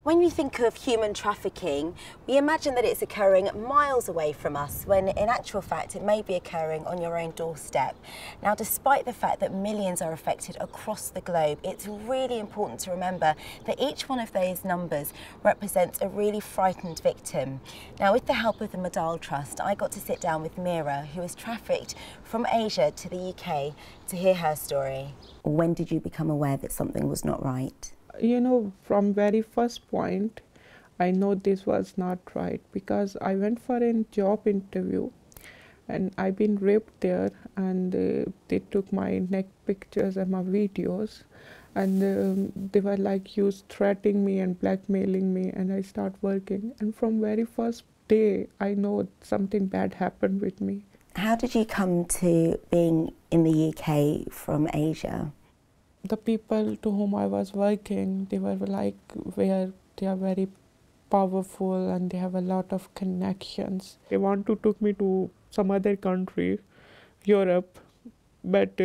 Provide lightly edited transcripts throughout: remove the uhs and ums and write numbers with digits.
When we think of human trafficking, we imagine that it's occurring miles away from us, when in actual fact it may be occurring on your own doorstep. Now, despite the fact that millions are affected across the globe, it's really important to remember that each one of those numbers represents a really frightened victim. Now, with the help of the Medal Trust, I got to sit down with Mira, who was trafficked from Asia to the UK, to hear her story. When did you become aware that something was not right? You know, from very first point, I know this was not right, because I went for a job interview and I've been raped there, and they took my neck pictures and my videos, and they were like threatening me and blackmailing me, and I start working, and from very first day I know something bad happened with me. How did you come to being in the UK from Asia? The people to whom I was working, they were like, they are very powerful and they have a lot of connections. They want to take me to some other country, Europe, but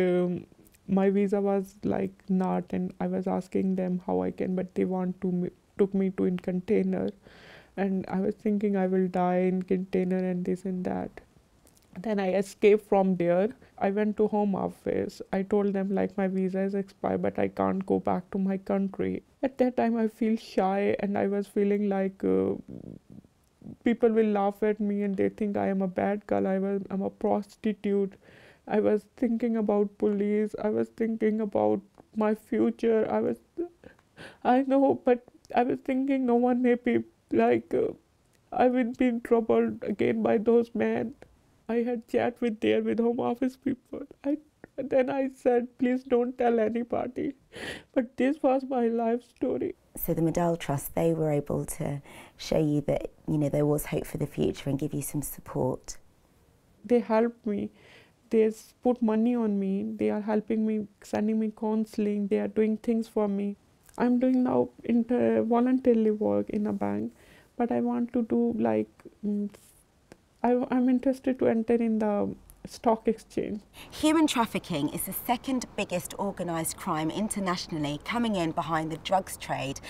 my visa was like not, and I was asking them how I can, but they took me to in container, and I was thinking I will die in container and this and that. Then I escaped from there. I went to Home Office. I told them like my visa is expired, but I can't go back to my country. At that time I feel shy, and I was feeling like people will laugh at me and they think I am a bad girl, I'm a prostitute. I was thinking about police. I was thinking about my future. I know, but I was thinking no one may be like, I will be in trouble again by those men. I had chat with Home Office people. Then I said, please don't tell anybody. But this was my life story. So the Medal Trust, they were able to show you that, you know, there was hope for the future and give you some support. They helped me. They put money on me. They are helping me, sending me counseling. They are doing things for me. I'm doing now voluntarily work in a bank, but I want to do like, I'm interested to enter in the stock exchange. Human trafficking is the second biggest organised crime internationally, coming in behind the drugs trade.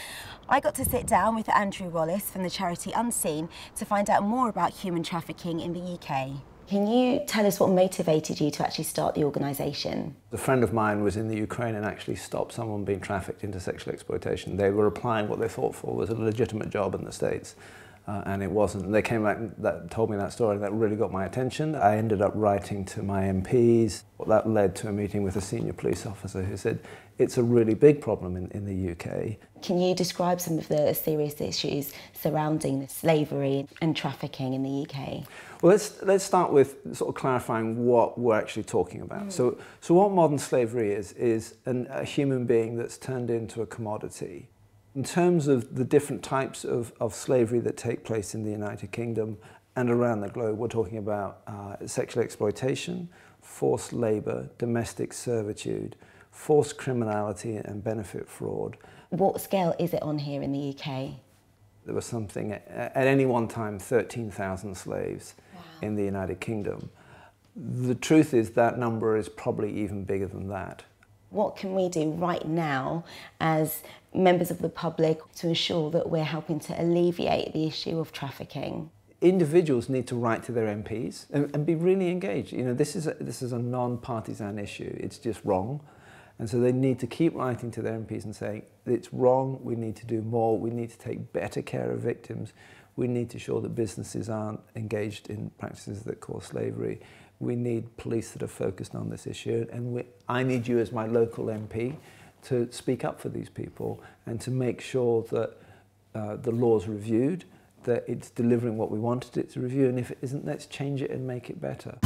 I got to sit down with Andrew Wallace from the charity Unseen to find out more about human trafficking in the UK. Can you tell us what motivated you to actually start the organisation? A friend of mine was in the Ukraine and actually stopped someone being trafficked into sexual exploitation. They were applying what they thought for was a legitimate job in the States. And it wasn't. And they came back and told me that story, and that really got my attention. I ended up writing to my MPs. That led to a meeting with a senior police officer who said, it's a really big problem in the UK. Can you describe some of the serious issues surrounding slavery and trafficking in the UK? Well, let's start with sort of clarifying what we're actually talking about. So what modern slavery is a human being that's turned into a commodity. In terms of the different types of slavery that take place in the United Kingdom and around the globe, we're talking about sexual exploitation, forced labour, domestic servitude, forced criminality and benefit fraud. What scale is it on here in the UK? There was something, at any one time, 13,000 slaves in the United Kingdom. The truth is that number is probably even bigger than that. What can we do right now as members of the public to ensure that we're helping to alleviate the issue of trafficking? Individuals need to write to their MPs and be really engaged. You know, this is a non-partisan issue. It's just wrong. And so they need to keep writing to their MPs and saying, it's wrong, we need to do more, we need to take better care of victims, we need to ensure that businesses aren't engaged in practices that cause slavery. We need police that are focused on this issue, and I need you as my local MP to speak up for these people and to make sure that the law's reviewed, that it's delivering what we wanted it to review, and if it isn't, let's change it and make it better.